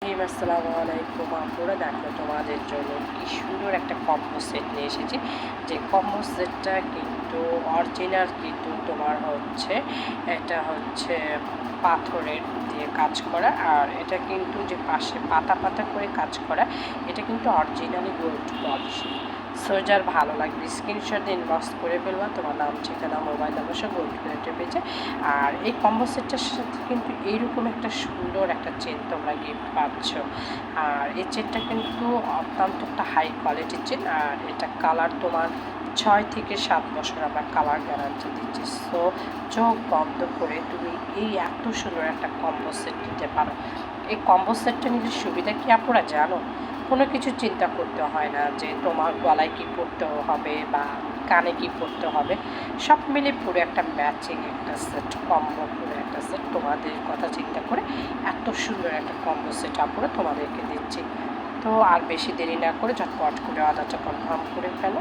আসসালামু আলাইকুম আপুরা, দেখো তোমাদের জন্য কি সুন্দর একটা কম্বো সেট নিয়ে এসেছি। যে কম্বো সেটটা কিন্তু অরিজিনাল, কিন্তু তোমার হচ্ছে এটা হচ্ছে পাথরের দিয়ে কাজ করা, আর এটা কিন্তু যে পাশে পাতা পাতা করে কাজ করা, এটা কিন্তু অরিজিনালি গোল্ড পলিশ। সো যার ভালো লাগবে স্ক্রিনশট ইনবক্স করে ফেলবা, তোমার নাম, ঠিকানা, মোবাইল নাম্বার সব গোল্ড প্লেটে পেয়েছে। আর এই কম্বো সেটটার সাথে কিন্তু এইরকম একটা সুন্দর একটা চেন তোমরা গিফট পাচ্ছ। আর এই চেনটা কিন্তু অত্যন্ত একটা হাই কোয়ালিটির চেন, আর এটা কালার তোমার 6 থেকে 7 বছর আমরা কালার গ্যারান্টি দিচ্ছি। সো চোখ বন্ধ করে তুমি এই এত সুন্দর একটা কম্বো সেট নিতে পারো। এই কম্বো সেটটা নিজের সুবিধা কি আপুরা জানো? কোনো কিছু চিন্তা করতে হয় না যে তোমার গলায় কী পরতে হবে বা কানে কী পরতে হবে। সব মিলে পুরো একটা ম্যাচিং একটা সেট, কম্বো পুরো একটা সেট তোমাদের কথা চিন্তা করে এত সুন্দর একটা কম্বো সেট আপুরা তোমাদেরকে দিচ্ছি। তো আর বেশি দেরি না করে ঝটপট করে অর্ডারটা কনফার্ম করে ফেলো।